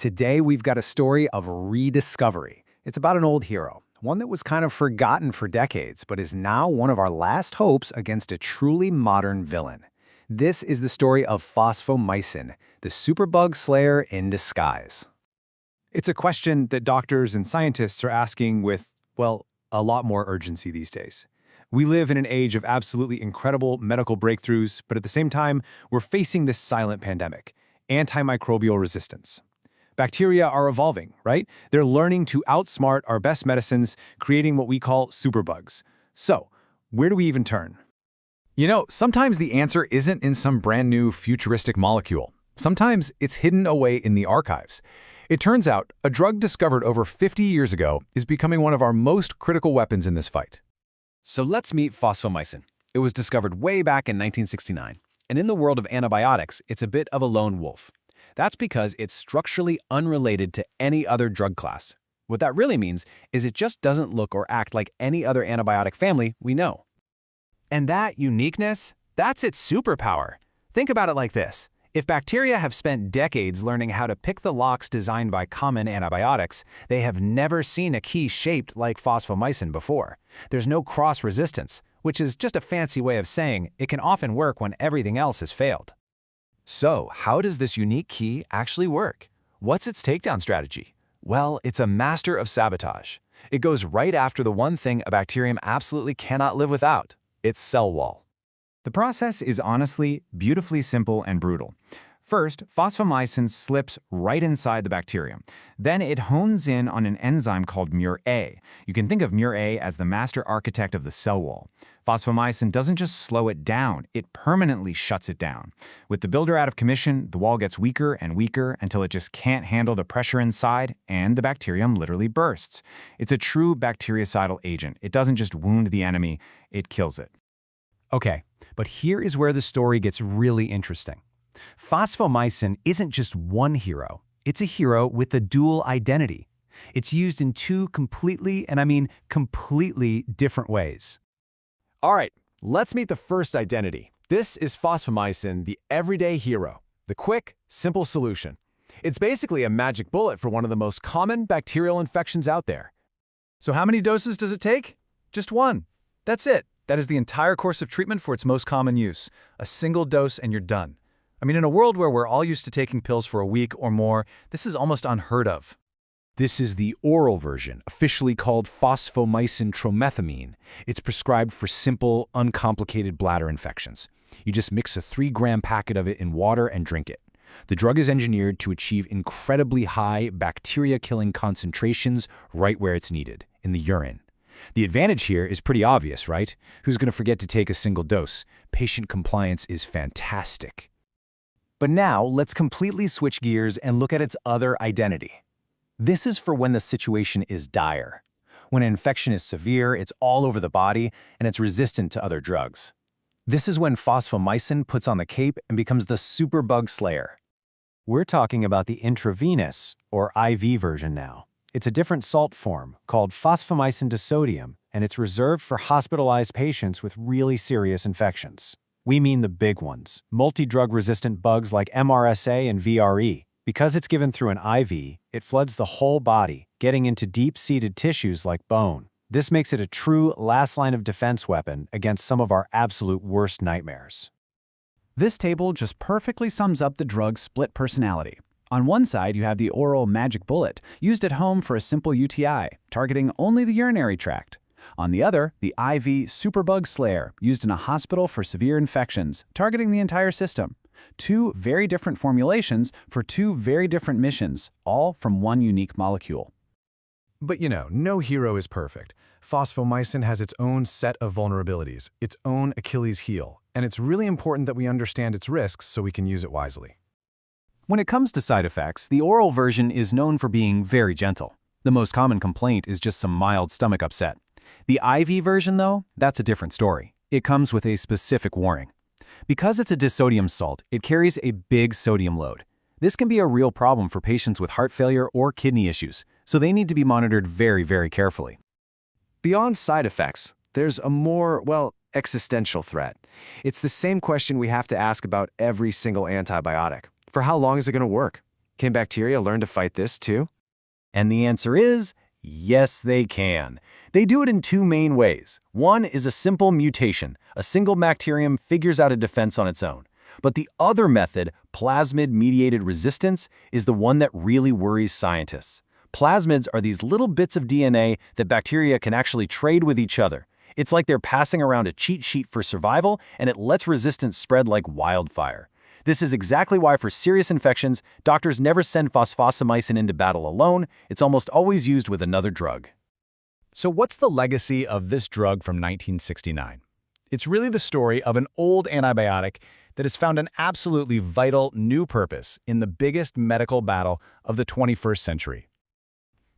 Today, we've got a story of rediscovery. It's about an old hero, one that was kind of forgotten for decades, but is now one of our last hopes against a truly modern villain. This is the story of Fosfomycin, the superbug slayer in disguise. It's a question that doctors and scientists are asking with, well, a lot more urgency these days. We live in an age of absolutely incredible medical breakthroughs, but at the same time, we're facing this silent pandemic, antimicrobial resistance. Bacteria are evolving, right? They're learning to outsmart our best medicines, creating what we call superbugs. So, where do we even turn? Sometimes the answer isn't in some brand new futuristic molecule. Sometimes it's hidden away in the archives. It turns out a drug discovered over 50 years ago is becoming one of our most critical weapons in this fight. So let's meet fosfomycin. It was discovered way back in 1969. And in the world of antibiotics, it's a bit of a lone wolf. That's because it's structurally unrelated to any other drug class. What that really means is it just doesn't look or act like any other antibiotic family we know. And that uniqueness, that's its superpower. Think about it like this. If bacteria have spent decades learning how to pick the locks designed by common antibiotics, they have never seen a key shaped like fosfomycin before. There's no cross-resistance, which is just a fancy way of saying it can often work when everything else has failed. So, how does this unique key actually work? What's its takedown strategy? Well, it's a master of sabotage. It goes right after the one thing a bacterium absolutely cannot live without, its cell wall. The process is honestly beautifully simple and brutal. First, fosfomycin slips right inside the bacterium. Then it hones in on an enzyme called murA. You can think of murA as the master architect of the cell wall. Fosfomycin doesn't just slow it down, it permanently shuts it down. With the builder out of commission, the wall gets weaker and weaker until it just can't handle the pressure inside, and the bacterium literally bursts. It's a true bactericidal agent. It doesn't just wound the enemy, it kills it. Okay, but here is where the story gets really interesting. Fosfomycin isn't just one hero. It's a hero with a dual identity. It's used in two completely, and I mean completely different ways. All right, let's meet the first identity. This is fosfomycin, the everyday hero, the quick, simple solution. It's basically a magic bullet for one of the most common bacterial infections out there. So how many doses does it take? Just one. That's it. That is the entire course of treatment for its most common use. A single dose and you're done. I mean, in a world where we're all used to taking pills for a week or more, this is almost unheard of. This is the oral version, officially called fosfomycin tromethamine. It's prescribed for simple, uncomplicated bladder infections. You just mix a 3-gram packet of it in water and drink it. The drug is engineered to achieve incredibly high bacteria-killing concentrations right where it's needed, in the urine. The advantage here is pretty obvious, right? Who's going to forget to take a single dose? Patient compliance is fantastic. But now, let's completely switch gears and look at its other identity. This is for when the situation is dire. When an infection is severe, it's all over the body, and it's resistant to other drugs. This is when fosfomycin puts on the cape and becomes the superbug slayer. We're talking about the intravenous, or IV version now. It's a different salt form, called fosfomycin disodium, and it's reserved for hospitalized patients with really serious infections. We mean the big ones, multi-drug-resistant bugs like MRSA and VRE. Because it's given through an IV, it floods the whole body, getting into deep-seated tissues like bone. This makes it a true last line of defense weapon against some of our absolute worst nightmares. This table just perfectly sums up the drug's split personality. On one side, you have the oral magic bullet, used at home for a simple UTI, targeting only the urinary tract. On the other, the IV superbug slayer, used in a hospital for severe infections, targeting the entire system. Two very different formulations for two very different missions, all from one unique molecule. But no hero is perfect. Fosfomycin has its own set of vulnerabilities, its own Achilles heel, and it's really important that we understand its risks so we can use it wisely. When it comes to side effects, the oral version is known for being very gentle. The most common complaint is just some mild stomach upset. The IV version, though, that's a different story. It comes with a specific warning. Because it's a disodium salt, it carries a big sodium load. This can be a real problem for patients with heart failure or kidney issues, so they need to be monitored very, very carefully. Beyond side effects, there's a more, existential threat. It's the same question we have to ask about every single antibiotic. For how long is it going to work? Can bacteria learn to fight this too? And the answer is, yes, they can. They do it in two main ways. One is a simple mutation. A single bacterium figures out a defense on its own. But the other method, plasmid-mediated resistance, is the one that really worries scientists. Plasmids are these little bits of DNA that bacteria can actually trade with each other. It's like they're passing around a cheat sheet for survival, and it lets resistance spread like wildfire. This is exactly why for serious infections, doctors never send fosfomycin into battle alone. It's almost always used with another drug. So what's the legacy of this drug from 1969? It's really the story of an old antibiotic that has found an absolutely vital new purpose in the biggest medical battle of the 21st century.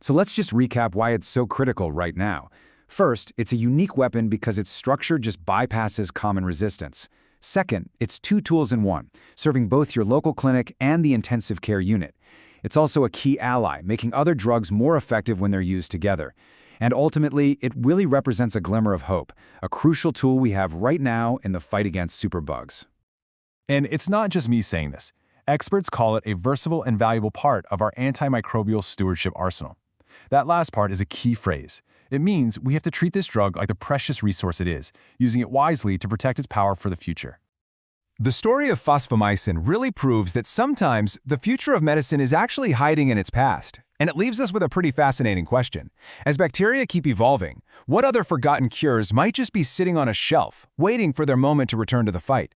So let's just recap why it's so critical right now. First, it's a unique weapon because its structure just bypasses common resistance. Second, it's two tools in one, serving both your local clinic and the intensive care unit. It's also a key ally, making other drugs more effective when they're used together. And ultimately, it really represents a glimmer of hope, a crucial tool we have right now in the fight against superbugs. And it's not just me saying this. Experts call it a versatile and valuable part of our antimicrobial stewardship arsenal. That last part is a key phrase. It means we have to treat this drug like the precious resource it is, using it wisely to protect its power for the future. The story of fosfomycin really proves that sometimes the future of medicine is actually hiding in its past. And it leaves us with a pretty fascinating question. As bacteria keep evolving, what other forgotten cures might just be sitting on a shelf, waiting for their moment to return to the fight?